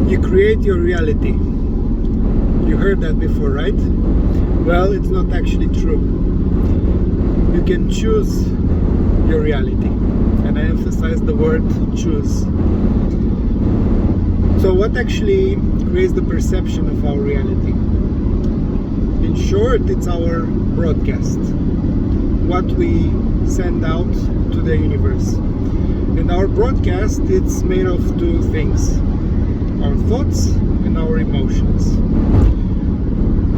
You create your reality. You heard that before, right? Well, it's not actually true. You can choose your reality. And I emphasize the word choose. So what actually creates the perception of our reality? In short, it's our broadcast. What we send out to the universe. And our broadcast, it's made of two things. Our thoughts and our emotions.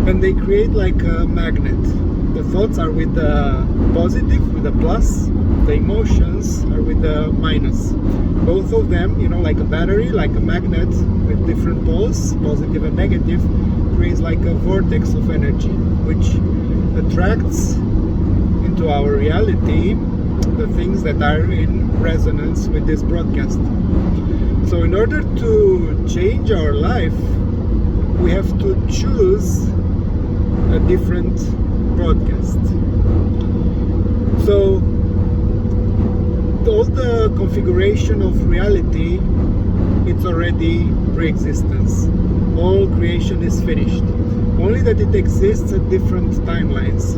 And they create like a magnet. The thoughts are with the positive, with the plus. The emotions are with the minus. Both of them, like a battery, like a magnet with different poles, positive and negative, creates like a vortex of energy, which attracts into our reality the things that are in resonance with this broadcast. So in order to change our life, we have to choose a different broadcast. So all the configuration of reality, it's already pre-existence. All creation is finished. Only that it exists at different timelines.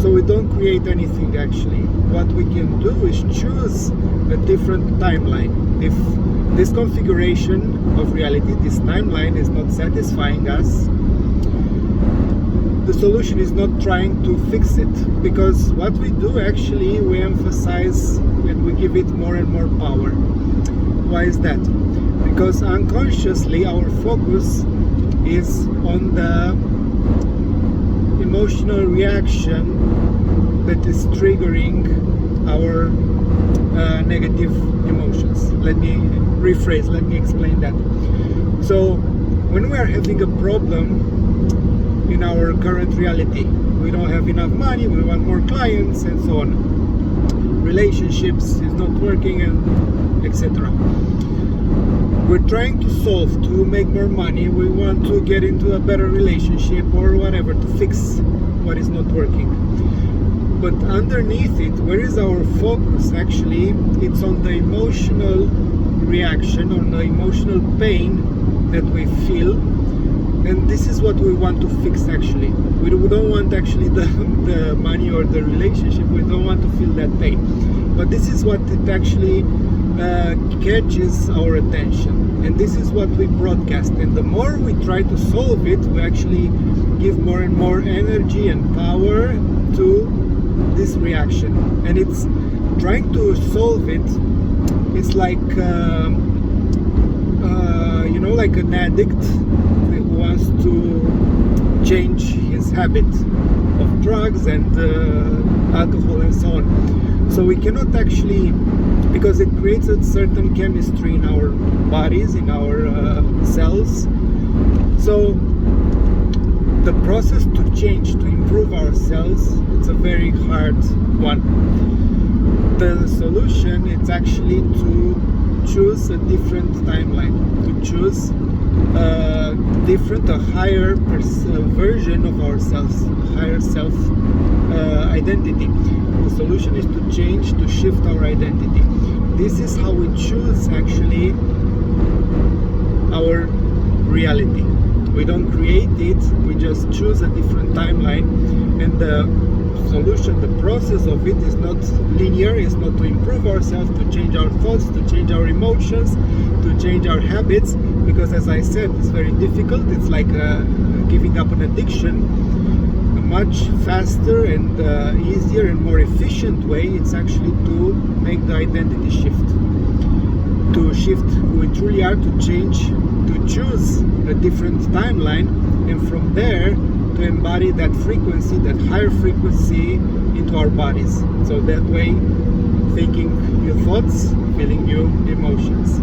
So we don't create anything actually. What we can do is choose a different timeline. If this configuration of reality, this timeline is not satisfying us, the solution is not trying to fix it, because what we do actually, we emphasize and we give it more and more power. Why is that? Because unconsciously our focus is on the emotional reaction that is triggering our negative emotions. Let me rephrase, let me explain that. So when we are having a problem in our current reality, we don't have enough money, we want more clients and so on, relationships is not working, and etc. We're trying to solve, to make more money, we want to get into a better relationship or whatever, to fix what is not working. But underneath it, where is our focus actually? It's on the emotional reaction, on the emotional pain that we feel. And this is what we want to fix actually. We don't want actually the money or the relationship, we don't want to feel that pain. But this is what it actually catches our attention. And this is what we broadcast. And the more we try to solve it, we actually give more and more energy and power to this reaction. And it's trying to solve it. It's like, like an addict who wants to change his habit of drugs and alcohol and so on. So we cannot actually, because it creates a certain chemistry in our bodies, in our cells. So the process to change, to improve ourselves, it's a very hard one. The solution is actually to choose a different timeline, to choose a higher version of ourselves, higher self identity. The solution is to change, to shift our identity. This is how we choose actually our reality. We don't create it, we just choose a different timeline, and the solution, the process of it is not linear, it's not to improve ourselves, to change our thoughts, to change our emotions, to change our habits, because as I said, it's very difficult. It's like giving up an addiction. A much faster and easier and more efficient way, it's actually to make the identity shift, to shift who we truly are, to change, to choose a different timeline, and from there to embody that frequency, that higher frequency into our bodies. So that way, thinking new thoughts, feeling new emotions.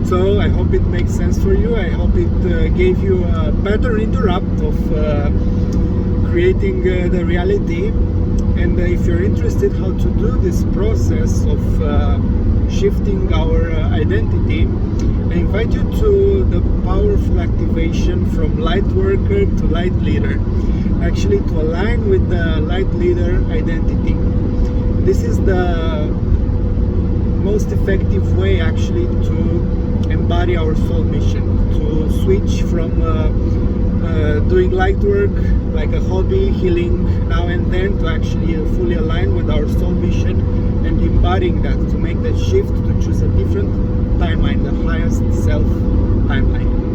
So I hope it makes sense for you. I hope it gave you a better interrupt of creating the reality. And if you're interested how to do this process of shifting our identity, I invite you to the powerful activation from light worker to light leader, actually to align with the light leader identity. This is the most effective way actually to embody our soul mission, to switch from doing light work like a hobby, healing now and then, to actually fully align with our soul mission and embodying that, to make that shift, to choose a different timeline, the highest self timeline.